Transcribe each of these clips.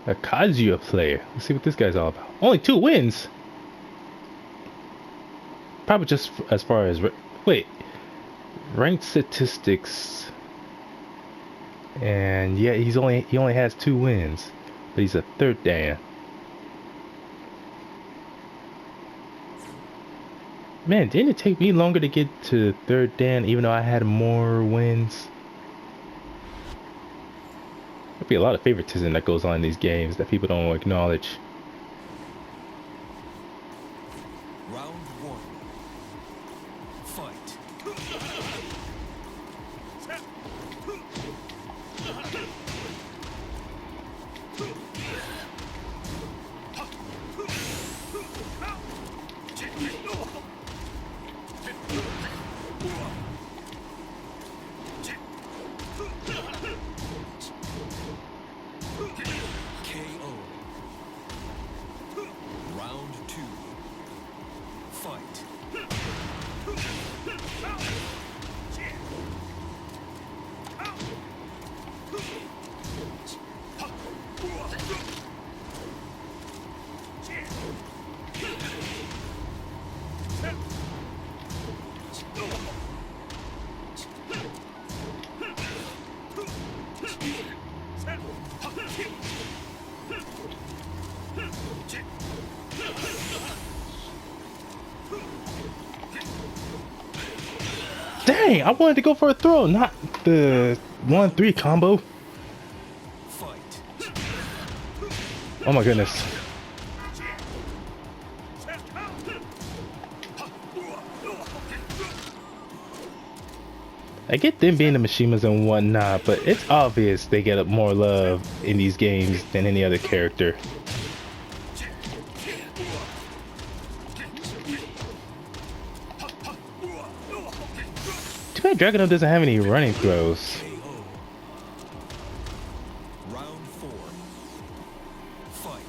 A Kazuya player. Let's see what this guy's all about. Only 2 wins. Probably just as far as wait, ranked statistics. And yeah, he only has 2 wins, but he's a 3rd Dan. Man, didn't it take me longer to get to 3rd Dan, even though I had more wins? There'll be a lot of favoritism that goes on in these games that people don't acknowledge. Round 1. Fight. KO. Round 2. Fight. Dang, I wanted to go for a throw, not the 1-3 combo. Fight. Oh my goodness. I get them being the Mishimas and whatnot, but it's obvious they get more love in these games than any other character. Too bad Dragunov doesn't have any running throws. KO. Round 4. Fight.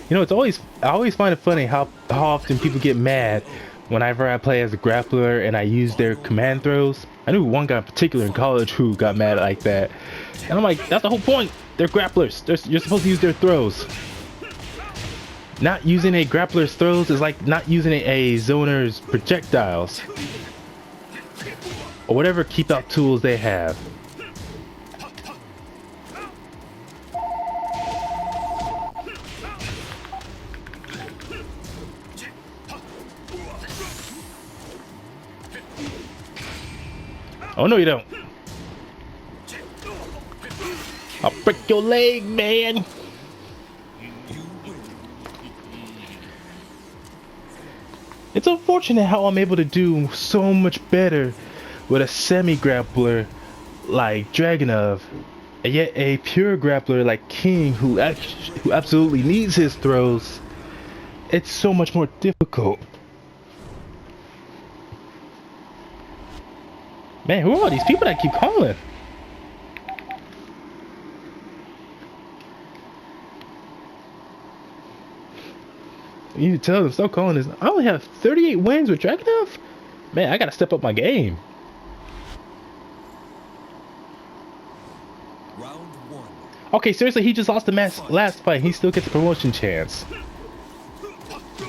You know, I always find it funny how often people get mad whenever I play as a grappler and I use their command throws. I knew one guy in particular in college who got mad like that. And I'm like, that's the whole point. They're grapplers. You're supposed to use their throws. Not using a grappler's throws is like not using a zoner's projectiles. Or whatever keep out tools they have. Oh no you don't. I'll break your leg, man. It's unfortunate how I'm able to do so much better with a semi-grappler like Dragunov, and yet a pure grappler like King who absolutely needs his throws. It's so much more difficult. Man, who are all these people that keep calling? You need to tell them stop calling this. I only have 38 wins with Dragunov. Man, I gotta step up my game. Round 1. Okay, seriously, he just lost the last fight. He still gets a promotion chance.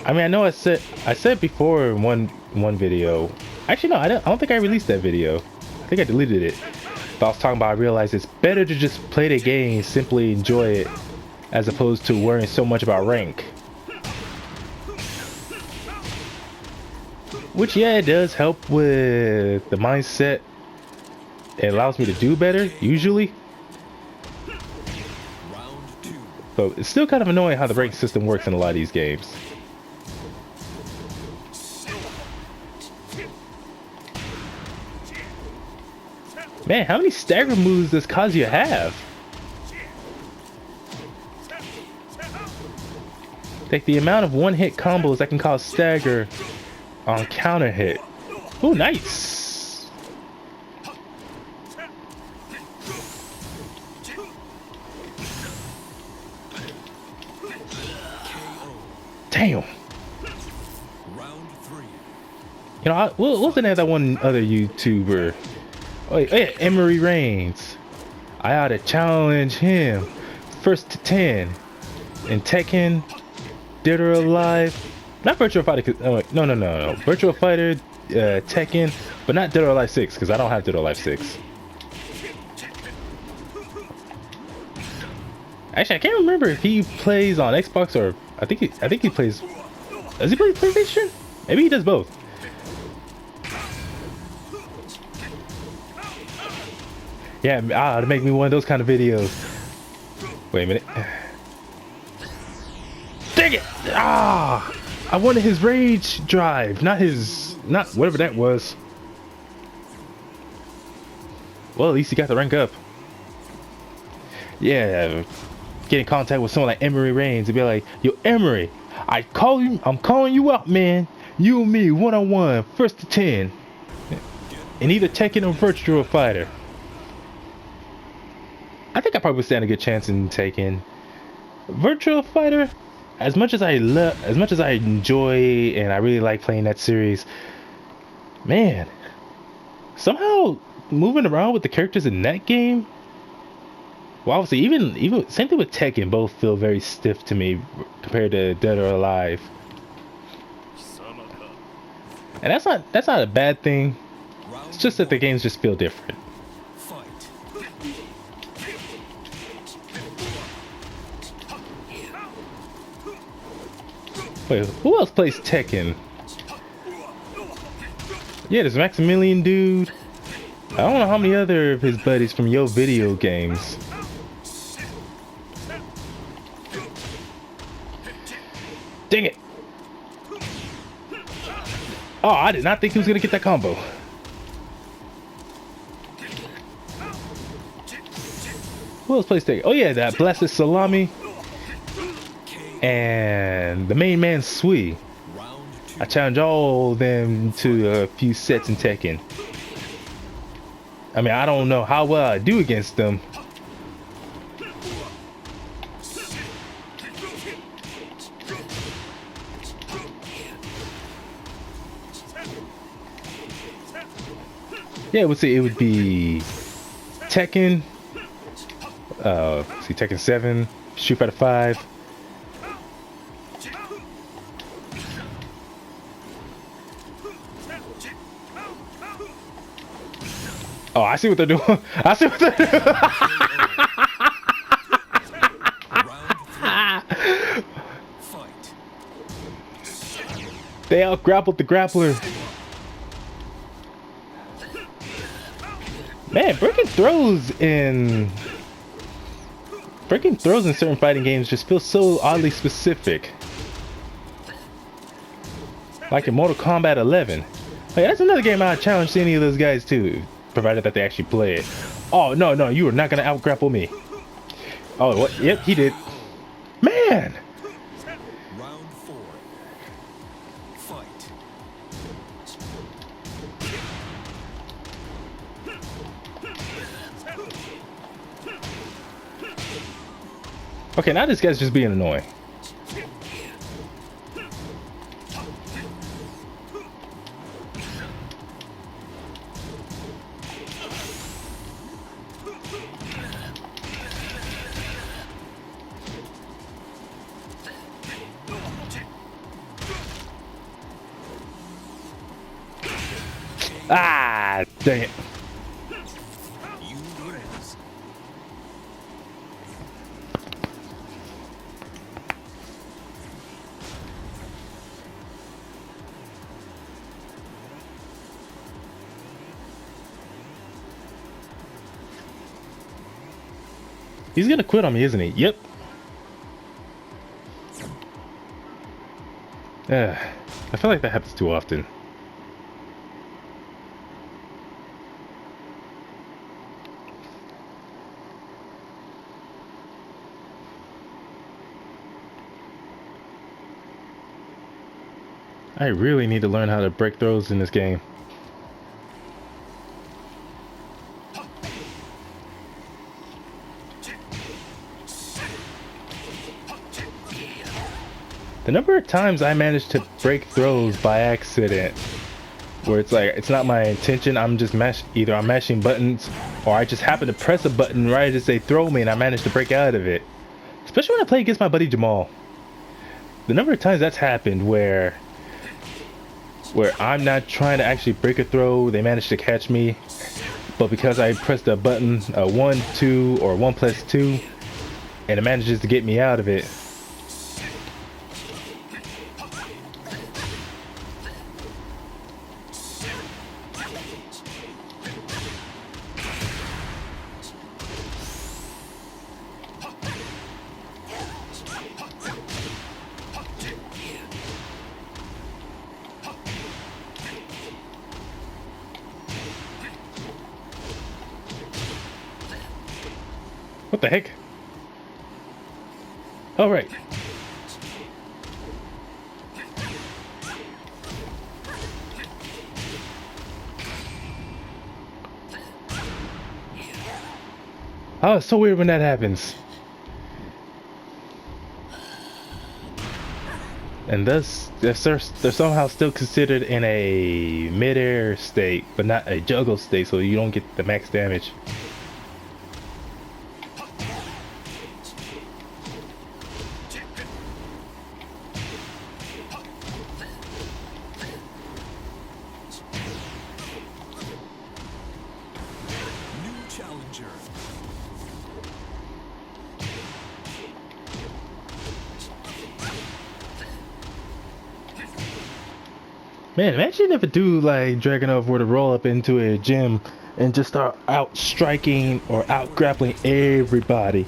I mean, I know I said before in one video. Actually, no, I don't think I released that video. I think I deleted it. But I was talking about I realized it's better to just play the game, simply enjoy it, as opposed to worrying so much about rank. Which, yeah, it does help with the mindset. It allows me to do better, usually. Round 2. But it's still kind of annoying how the rank system works in a lot of these games. Man, how many stagger moves does Kazuya have? Like the amount of one-hit combos that can cause stagger on counter hit. Oh, nice. Damn. Round 3. You know, wasn't that one other YouTuber? Oh, yeah, Emery Reigns. I ought to challenge him. First to 10. In Tekken, Dead or Alive. Not Virtual Fighter. No. Virtual Fighter, Tekken, but not Dead or Alive 6, because I don't have Dead or Alive 6. Actually, I can't remember if he plays on Xbox or I think he plays. Does he play PlayStation? Maybe he does both. Yeah, to make me one of those kind of videos. Wait a minute. Dang it! I wanted his rage drive, not whatever that was. Well, at least he got the rank up. Yeah, get in contact with someone like Emery Reigns and be like, yo, Emery, I'm calling you out, man. You and me, one-on-one, first to 10. In either Tekken or Virtual Fighter. I think I probably would stand a good chance in Tekken. Virtual Fighter, as much as I enjoy and I really like playing that series, man, somehow moving around with the characters in that game, well, obviously even same thing with Tekken, both feel very stiff to me compared to Dead or Alive. And that's not a bad thing. It's just that the games just feel different. Fight. Wait, who else plays Tekken? Yeah, there's Maximilian dude. I don't know how many other of his buddies from Yo Video Games. Dang it! Oh, I did not think he was gonna get that combo. Who else plays Tekken? Oh yeah, that Blessed Salami and the main man Sui. I challenge all of them to a few sets in Tekken. I mean, I don't know how well I do against them. Yeah, it would be Tekken. See, Tekken 7, Street Fighter 5. Oh, I see what they're doing. I see what they're doing. They out grappled the grappler. Man, breaking throws in certain fighting games just feels so oddly specific. Like in Mortal Kombat 11. Like, that's another game I'd challenge any of those guys to, provided that they actually play it. Oh, no, you are not gonna out grapple me. Oh, what? Yep, he did. Man! Round 4. Fight. Okay, now this guy's just being annoying. Ah, dang it. You lose. He's gonna quit on me, isn't he? Yep. I feel like that happens too often. I really need to learn how to break throws in this game. The number of times I managed to break throws by accident, where it's like it's not my intention, I'm just either I'm mashing buttons or I just happen to press a button right as they throw me and I manage to break out of it. Especially when I play against my buddy Jamal. The number of times that's happened where I'm not trying to actually break a throw, they manage to catch me, but because I pressed a button, 1, 2, or 1 plus 2, and it manages to get me out of it. What the heck? All right. Oh, it's so weird when that happens. And thus, they're somehow still considered in a mid-air state, but not a juggle state, so you don't get the max damage. New challenger. Man, imagine if a dude like Dragunov were to roll up into a gym and just start out striking or out grappling everybody.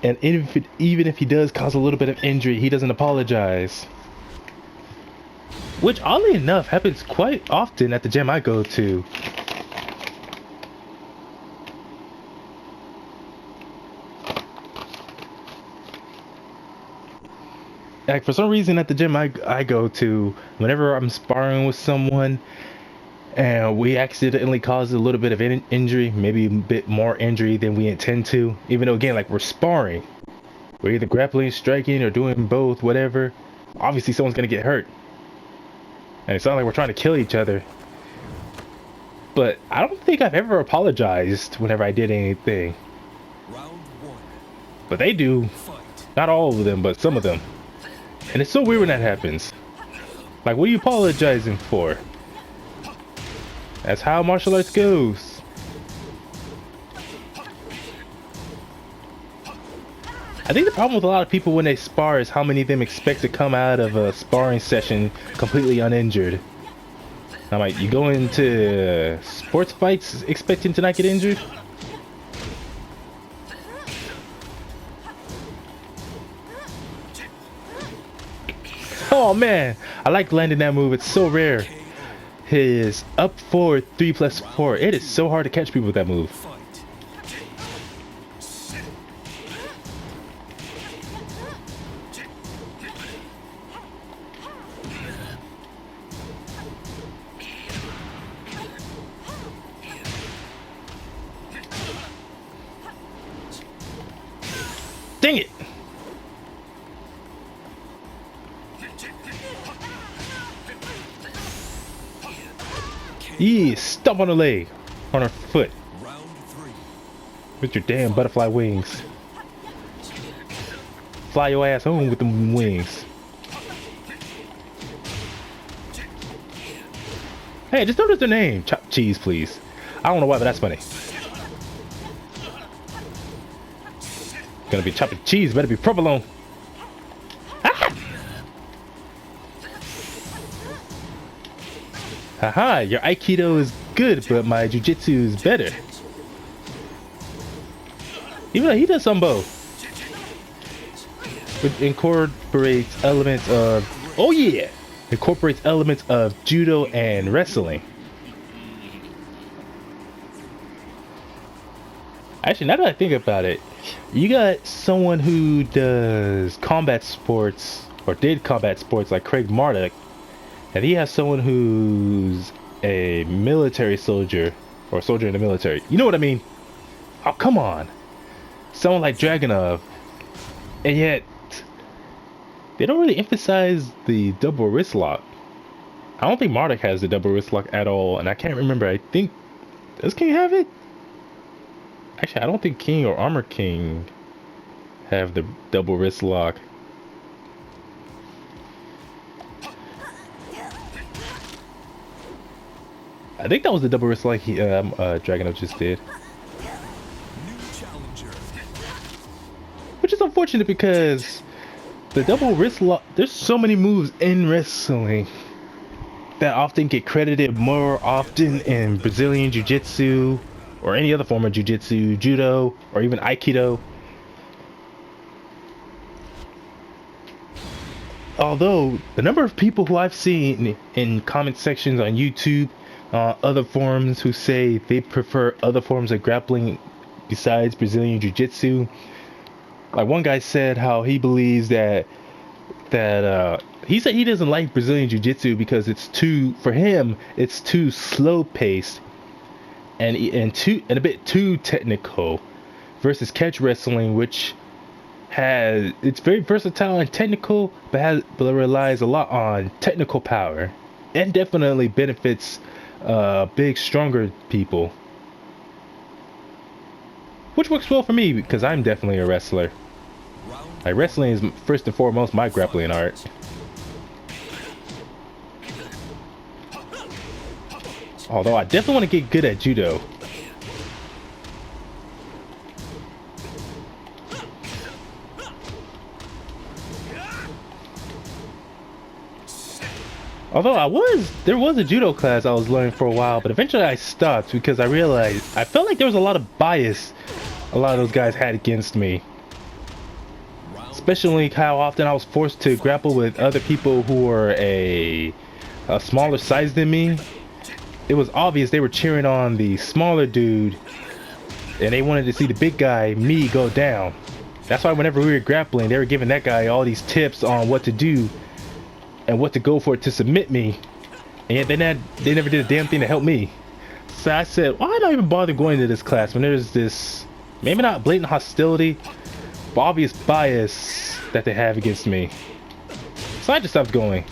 And even if he does cause a little bit of injury, he doesn't apologize. Which, oddly enough, happens quite often at the gym I go to. Like, for some reason at the gym I go to, whenever I'm sparring with someone and we accidentally cause a little bit of injury, maybe a bit more injury than we intend to, even though, again, like, we're sparring, we're either grappling, striking, or doing both, whatever, obviously someone's gonna get hurt. And it's not like we're trying to kill each other. But I don't think I've ever apologized whenever I did anything. Round 1. But they do. Fight. Not all of them, but some of them. And it's so weird when that happens. Like, what are you apologizing for? That's how martial arts goes. I think the problem with a lot of people when they spar is how many of them expect to come out of a sparring session completely uninjured. I'm like, you go into sports fights expecting to not get injured? Oh man, I like landing that move. It's so rare. His up forward 3+4. It is so hard to catch people with that move. Fight. Dang it! Yeah, stomp on her leg, on her foot, Round 3. with your damn butterfly wings. Fly your ass home with them wings. Hey, just notice the name. Chopped cheese, please. I don't know why, but that's funny. Gonna be chopped cheese, better be provolone. Ah! Haha, your Aikido is good, but my Jiu-Jitsu is better. Even though he does sambo, which incorporates elements of, oh yeah, incorporates elements of judo and wrestling. Actually, now that I think about it, you got someone who does combat sports, or did combat sports, like Craig Marduk, and he has someone who's a military soldier, or a soldier in the military. You know what I mean? Oh, come on. Someone like Dragunov. And yet, They don't really emphasize the double wrist lock. I don't think Marduk has the double wrist lock at all, and I can't remember. I think does King have it? Actually, I don't think King or Armor King have the double wrist lock. I think that was the double wrist lock Dragunov just did. New challenger. Which is unfortunate because the double wrist lock, there's so many moves in wrestling that often get credited more often in Brazilian Jiu-Jitsu or any other form of Jiu-Jitsu, Judo, or even Aikido. Although the number of people who I've seen in comment sections on YouTube, other forums who say they prefer other forms of grappling besides Brazilian Jiu-Jitsu. Like one guy said how he believes that he said he doesn't like Brazilian Jiu-Jitsu because it's too, for him, it's too slow paced and a bit too technical versus catch wrestling, which it's very versatile and technical, but relies a lot on technical power and definitely benefits big, stronger people, which works well for me because I'm definitely a wrestler. Like wrestling is first and foremost my grappling art. Although I definitely want to get good at judo. Although there was a judo class I was learning for a while, but eventually I stopped because I realized I felt like there was a lot of bias a lot of those guys had against me. Especially how often I was forced to grapple with other people who were a smaller size than me. It was obvious they were cheering on the smaller dude and they wanted to see the big guy, me, go down. That's why whenever we were grappling, they were giving that guy all these tips on what to do and what to go for to submit me, and yet they never did a damn thing to help me. So I said, why not even bother going to this class when there's this, maybe not blatant hostility, but obvious bias that they have against me. So I just stopped going.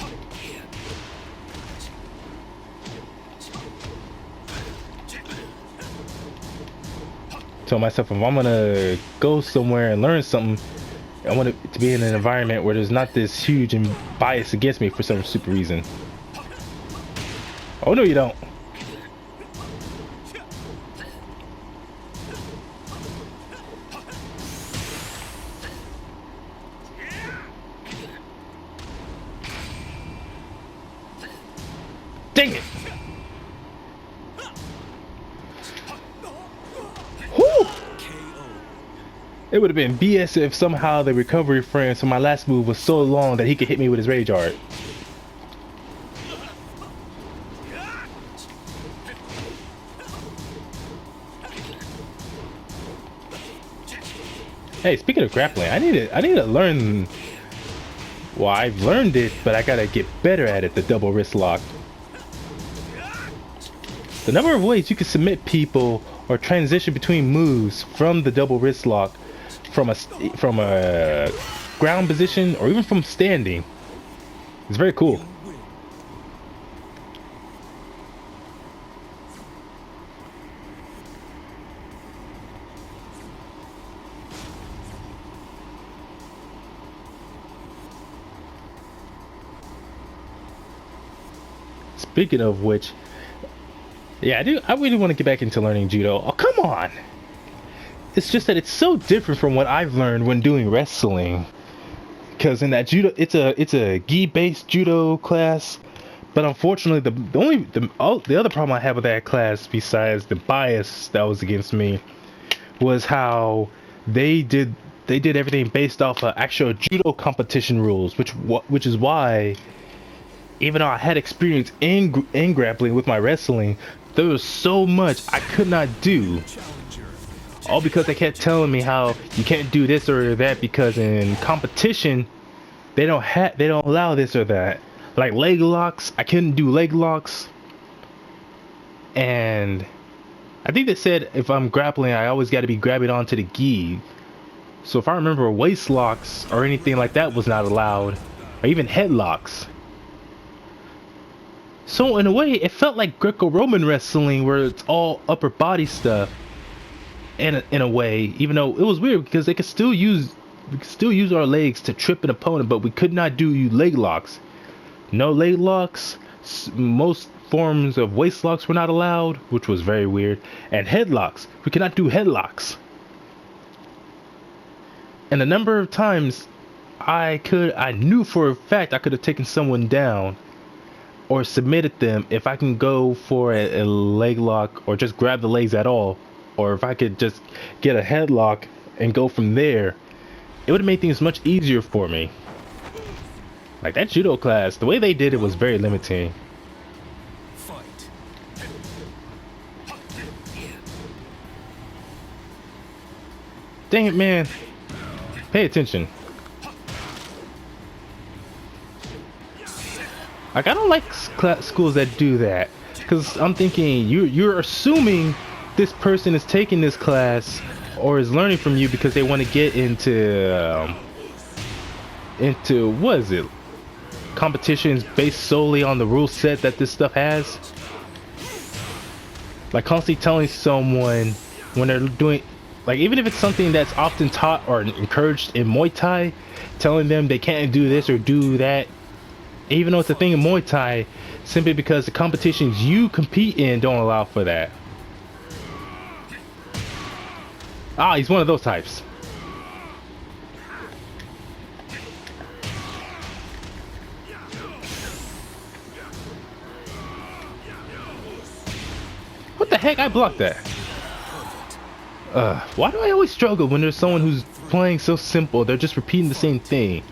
Told myself, if I'm gonna go somewhere and learn something, I want it to be in an environment where there's not this huge bias against me for some stupid reason. Oh no, you don't. Dang it! Whew! It would have been BS if somehow the recovery frame from my last move was so long that he could hit me with his rage art. Hey, speaking of grappling, I need to learn. Well, I've learned it, but I gotta get better at it. The double wrist lock. The number of ways you can submit people or transition between moves from the double wrist lock, from a ground position or even from standing, it's very cool. Speaking of which, yeah, I really want to get back into learning judo. Oh, come on! It's just that it's so different from what I've learned when doing wrestling. Because in that judo, it's a gi-based judo class. But unfortunately, the other problem I had with that class, besides the bias that was against me, was how they did everything based off of actual judo competition rules, which is why, even though I had experience in grappling with my wrestling, there was so much I could not do. All because they kept telling me how you can't do this or that because in competition they don't allow this or that. Like leg locks, I couldn't do leg locks. And I think they said if I'm grappling, I always got to be grabbing onto the gi. So if I remember, waist locks or anything like that was not allowed. or even headlocks. So in a way, it felt like Greco-Roman wrestling, where it's all upper body stuff. In a way, even though it was weird because we could still use our legs to trip an opponent, but we could not do leg locks. No leg locks. Most forms of waist locks were not allowed, which was very weird. And headlocks, we cannot do headlocks. And a number of times, I knew for a fact I could have taken someone down or submitted them if I can go for a leg lock or just grab the legs at all. Or if I could just get a headlock and go from there, it would have made things much easier for me. Like that judo class, the way they did it was very limiting. Fight. Dang it, man. Pay attention. Like, I don't like schools that do that. Because I'm thinking, you're assuming this person is taking this class or is learning from you because they want to get into what is it, competitions based solely on the rule set that this stuff has. Like constantly telling someone when they're doing, like, even if it's something that's often taught or encouraged in Muay Thai, telling them they can't do this or do that, even though it's a thing in Muay Thai, simply because the competitions you compete in don't allow for that. Ah, he's one of those types. What the heck? I blocked that. Why do I always struggle when there's someone who's playing so simple? They're just repeating the same thing.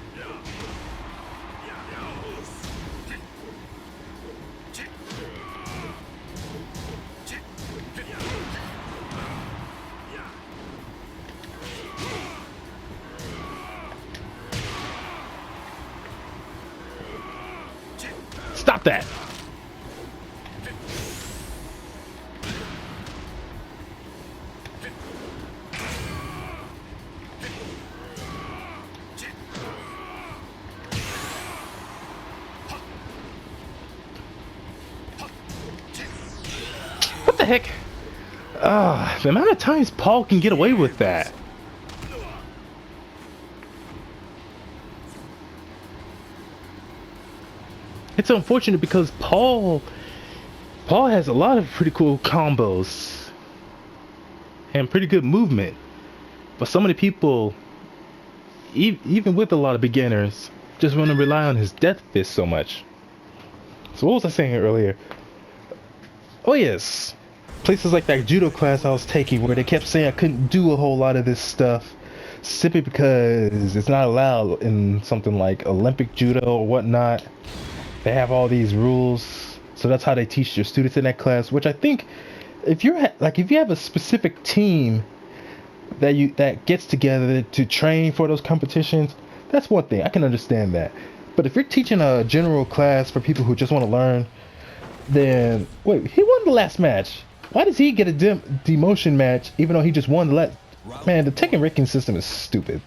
Stop that! What the heck? The amount of times Paul can get away with that. It's unfortunate because Paul has a lot of pretty cool combos and pretty good movement, but so many people, even with a lot of beginners, just want to rely on his death fist so much. So what was I saying earlier? Oh yes, places like that judo class I was taking where they kept saying I couldn't do a whole lot of this stuff simply because it's not allowed in something like Olympic judo or whatnot. They have all these rules, so that's how they teach their students in that class. Which I think, if you have a specific team that gets together to train for those competitions, that's one thing. I can understand that. But if you're teaching a general class for people who just want to learn, then wait, he won the last match. Why does he get a demotion match even though he just won the last? Man, the Tekken ranking system is stupid.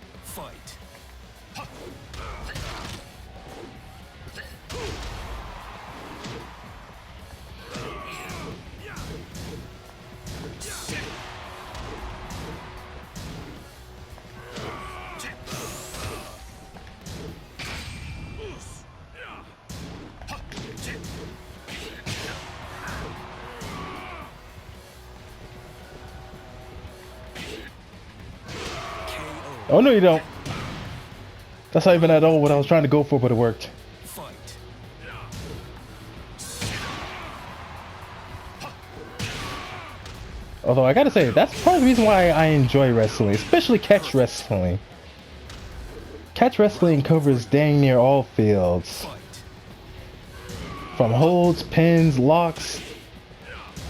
Oh no, you don't. That's not even at all what I was trying to go for, but it worked. Although I gotta say, that's part of the reason why I enjoy wrestling, especially catch wrestling. Catch wrestling covers dang near all fields. From holds, pins, locks,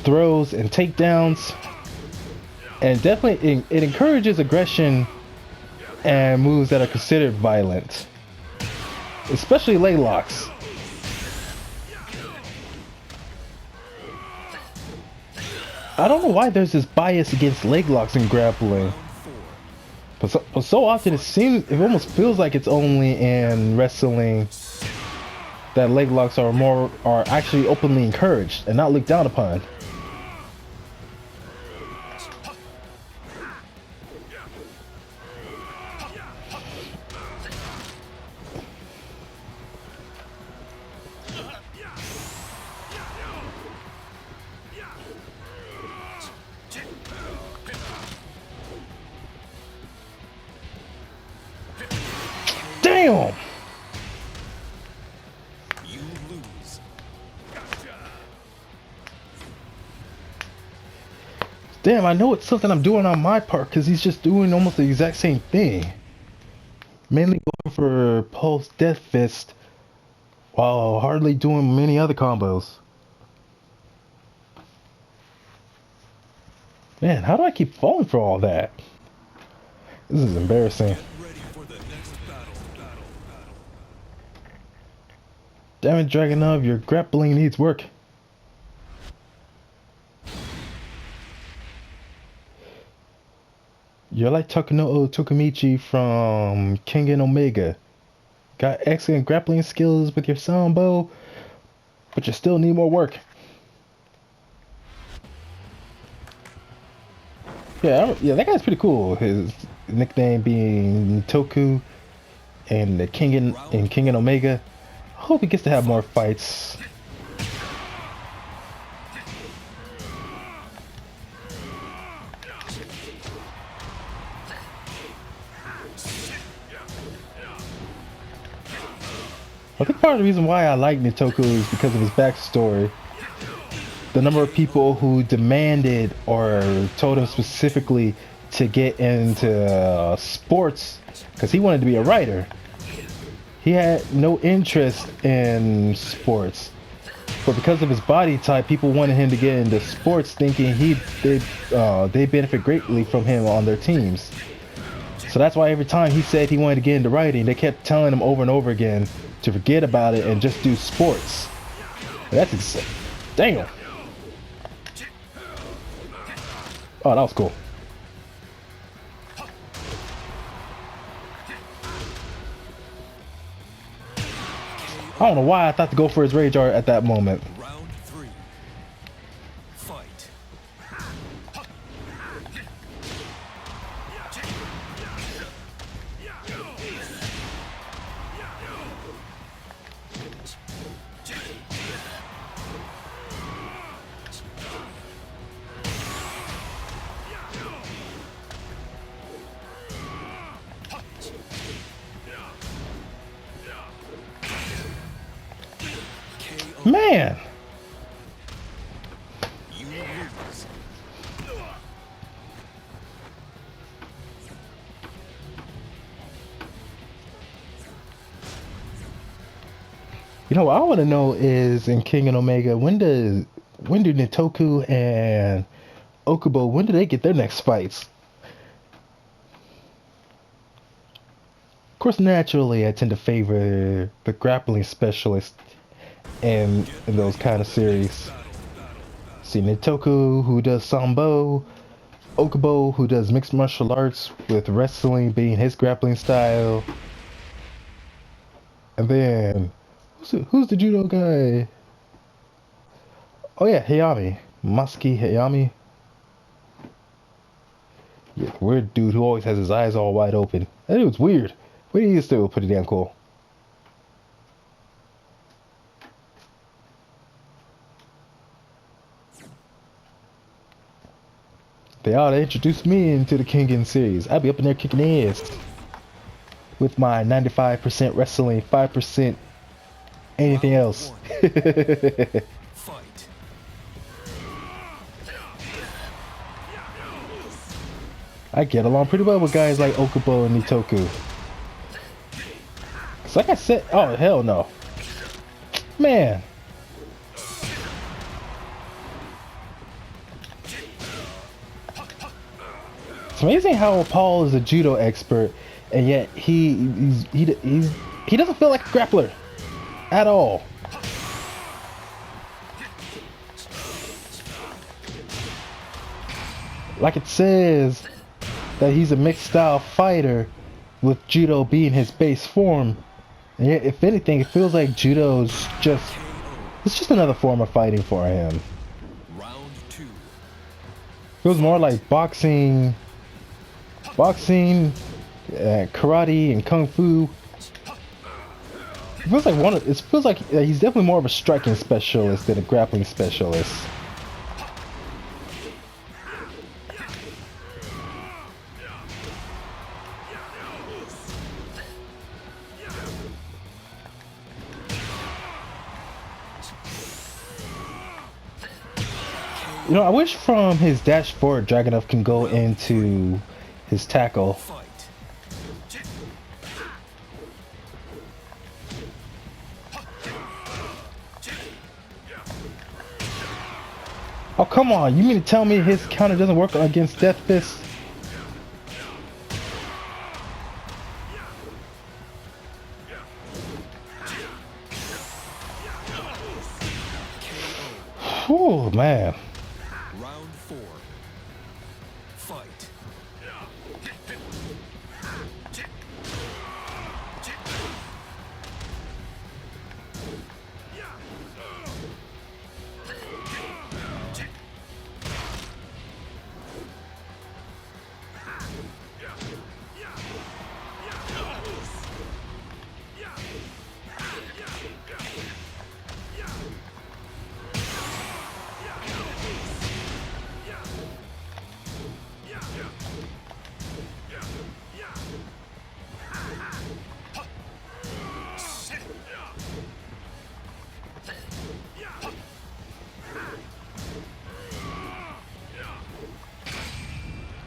throws, and takedowns. And definitely it encourages aggression and moves that are considered violent. Especially leg locks. I don't know why there's this bias against leg locks in grappling. But so often it almost feels like it's only in wrestling that leg locks are actually openly encouraged and not looked down upon. Damn! You lose. Damn, I know it's something I'm doing on my part because he's just doing almost the exact same thing. Mainly going for Pulse Death Fist while hardly doing many other combos. Man, how do I keep falling for all that? This is embarrassing. Ready for the next battle. Damn it, Dragonov, your grappling needs work. You're like Takenoo Tokamichi from King and Omega. Got excellent grappling skills with your sambo, but you still need more work. Yeah, that guy's pretty cool. His nickname being Toku and the King and Omega. I hope he gets to have more fights. I think part of the reason why I like Nitoku is because of his backstory. The number of people who demanded or told him specifically to get into sports because he wanted to be a writer. He had no interest in sports, but because of his body type, people wanted him to get into sports, thinking they benefit greatly from him on their teams. So that's why every time he said he wanted to get into writing, they kept telling him over and over again to forget about it and just do sports. That's insane. Damn. Oh, that was cool. I don't know why I thought to go for his rage art at that moment. Round 3. Fight. Man! You lose. You know what I want to know is in King and Omega, when do Nitoku and Okubo, when do they get their next fights? Of course, naturally, I tend to favor the grappling specialist in those kind of series. See Nitoku, who does sambo, Okubo, who does mixed martial arts with wrestling being his grappling style, and then who's the judo guy? Oh yeah, Hayami, Masuki Hayami. Yeah, weird dude who always has his eyes all wide open. That dude's weird, but he is still pretty damn cool. They ought to introduce me into the Kengan series. I'd be up in there kicking ass with my 95% wrestling, 5% anything else. Fight. I get along pretty well with guys like Okubo and Nitoku. It's like I said, oh hell no. Man. It's amazing how Paul is a judo expert, and yet he doesn't feel like a grappler at all. Like it says that he's a mixed style fighter with judo being his base form, And yet, if anything, it feels like judo's just, it's just another form of fighting for him. Round 2. Feels more like boxing, karate, and kung fu. It feels like it feels like he's definitely more of a striking specialist than a grappling specialist. You know, I wish from his dash forward, Dragunov can go into his tackle. Fight. Oh, come on. You mean to tell me his counter doesn't work against Death Fist? Oh, man. Round 4. Fight.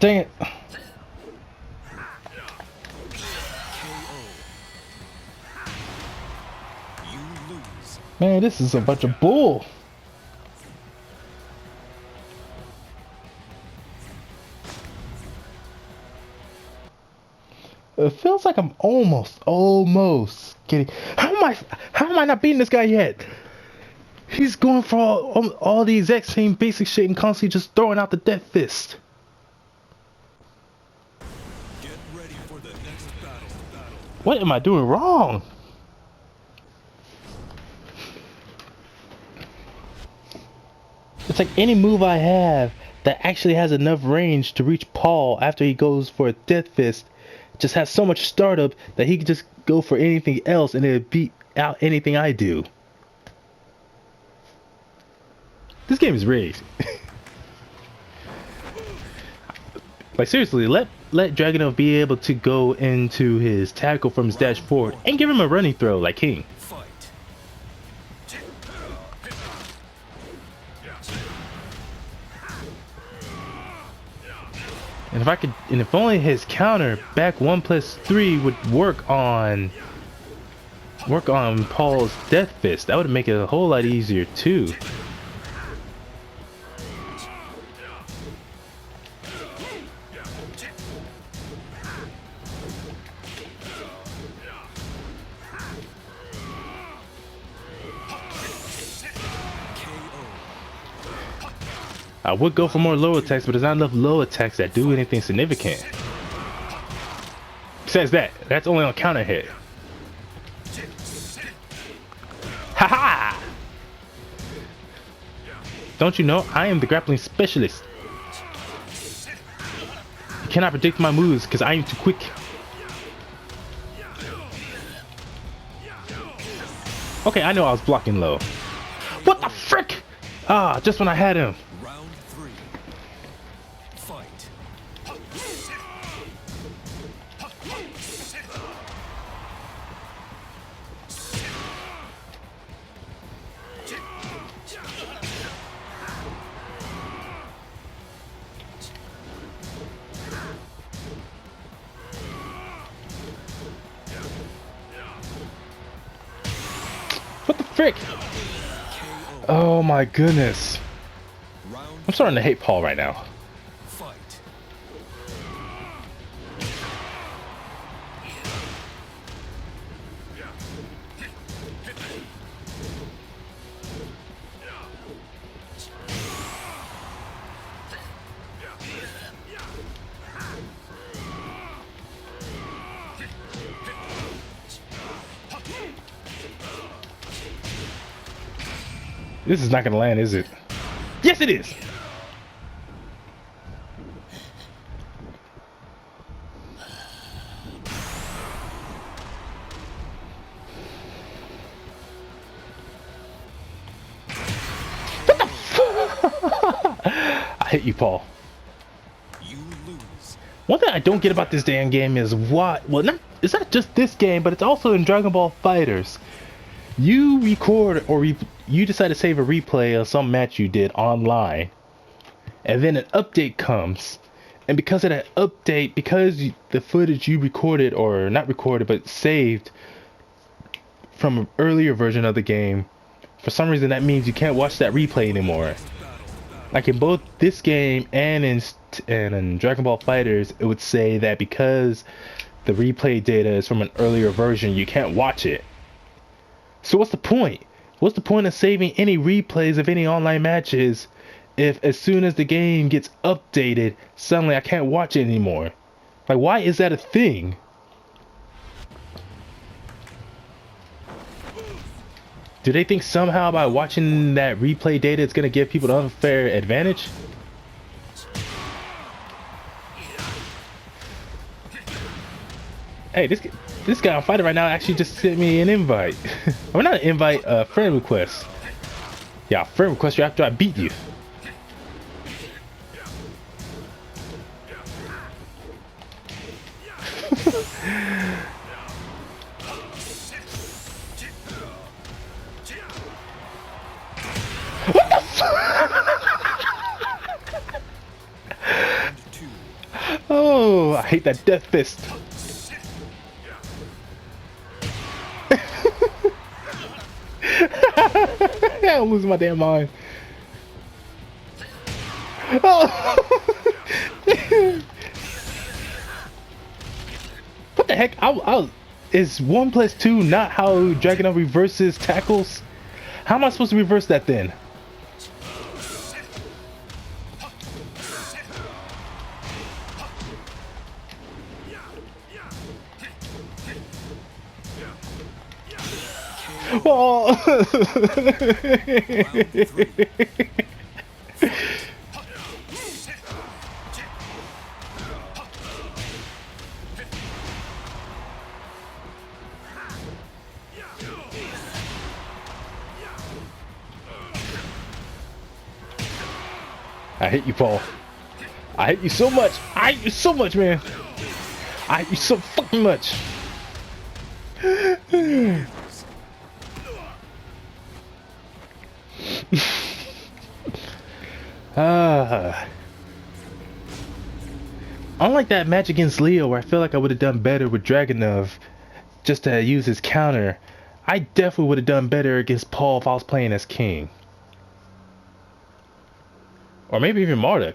Dang it. You lose. Man, this is a bunch of bull. It feels like I'm almost getting. How am I not beating this guy yet? He's going for all the exact same basic shit and constantly just throwing out the Death Fist. Get ready for the next battle. What am I doing wrong? It's like any move I have that actually has enough range to reach Paul after he goes for a Death Fist just has so much startup that he can just go for anything else and it'll beat out anything I do. This game is rigged. Like seriously, let Dragunov be able to go into his tackle from his dash forward and give him a running throw like King. Fight. And if only his counter back 1+3 would work on Paul's Death Fist, that would make it a whole lot easier too. I would go for more low attacks, but there's not enough low attacks that do anything significant. Besides that, that's only on counter hit. Haha! Don't you know I am the grappling specialist? You cannot predict my moves because I am too quick. Okay, I know I was blocking low. What the frick? Ah, just when I had him. Round 3. Fight. What the frick? Oh my goodness. Round I'm starting to hate Paul right now. fight. This is not gonna land, is it? Yes, it is! I hate you, Paul. You lose. One thing I don't get about this damn game is why. Well, it's not just this game, but it's also in Dragon Ball Fighters. You record or you decide to save a replay of some match you did online, and then an update comes, and because of that update, the footage you recorded or not recorded but saved from an earlier version of the game, for some reason that means you can't watch that replay anymore. Like in both this game and in Dragon Ball Fighters, it would say that because the replay data is from an earlier version, you can't watch it. So what's the point? What's the point of saving any replays of any online matches if as soon as the game gets updated, suddenly I can't watch it anymore? Like, why is that a thing? Do they think somehow by watching that replay data it's gonna give people an unfair advantage? Hey, this guy I'm fighting right now actually just sent me an invite. Or not an invite, a friend request. Yeah, friend request you after I beat you. Oh, I hate that death fist. I'm losing my damn mind. Oh. What the heck? Is 1+2 not how Dragon reverses tackles? How am I supposed to reverse that then? Oh. I hate you, Paul. I hate you so much. I hate you so much, man. I hate you so fucking much. Unlike that match against Leo where I feel like I would have done better with Dragunov just to use his counter, I definitely would have done better against Paul if I was playing as King. Or maybe even Marduk.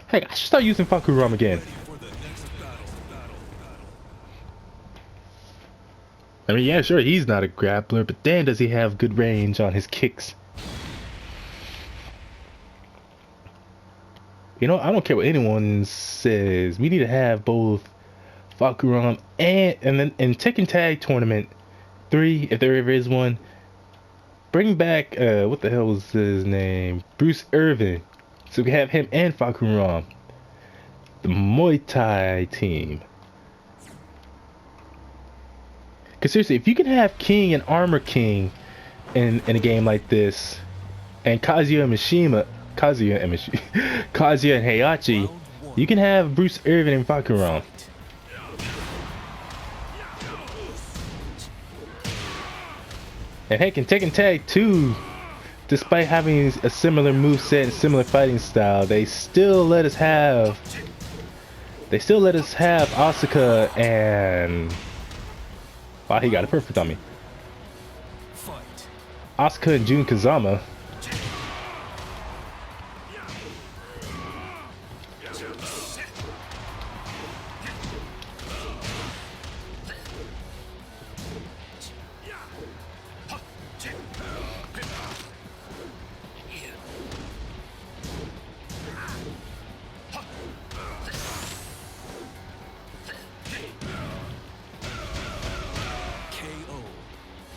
Heck, I should start using Fakuram again. I mean, yeah, sure, he's not a grappler, but damn does he have good range on his kicks. You know, I don't care what anyone says. We need to have both Fakuram and then in Tekken Tag Tournament 3, if there ever is one, bring back, what the hell was his name? Bruce Irvin. So we have him and Fakuram. The Muay Thai team. Because seriously, if you can have King and Armor King in a game like this, and Kazuya and Heihachi, you can have Bruce Irvin and Fakuram. And heck, in Tekken Tag 2, despite having a similar moveset and similar fighting style, they still let us have Asuka and... Wow, he got it perfect on me. Asuka and Jun Kazama.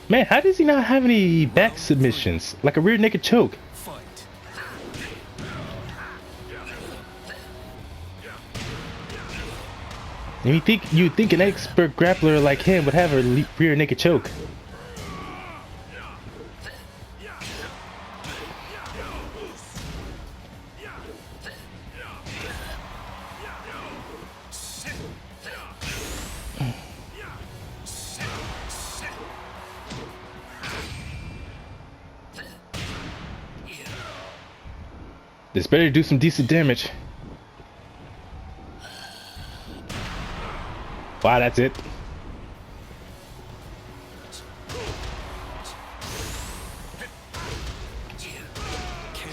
Man, how does he not have any back submissions? Like a rear naked choke. Fight. And you'd think an expert grappler like him would have a rear naked choke. This better do some decent damage. Wow, that's it.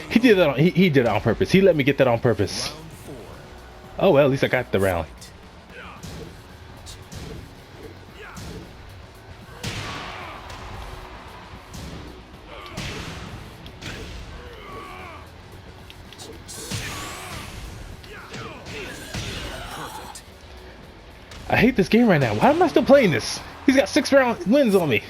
He did that. He did it on purpose. He let me get that on purpose. Round 4. Oh well, at least I got the round. Perfect. I hate this game right now. Why am I still playing this? He's got 6 round wins on me.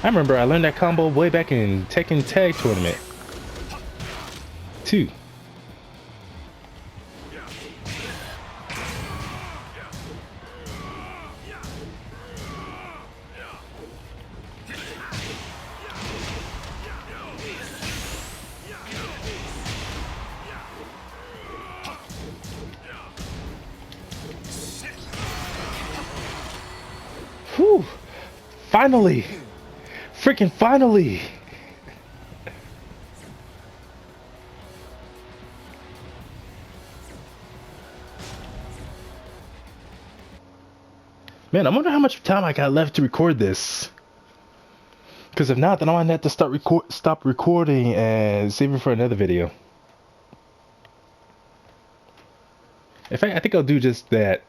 I remember I learned that combo way back in Tekken Tag Tournament 2. Whew! Finally! Freaking finally! Man, I wonder how much time I got left to record this. Because if not, then I'm gonna have to stop recording and save it for another video. In fact, I think I'll do just that.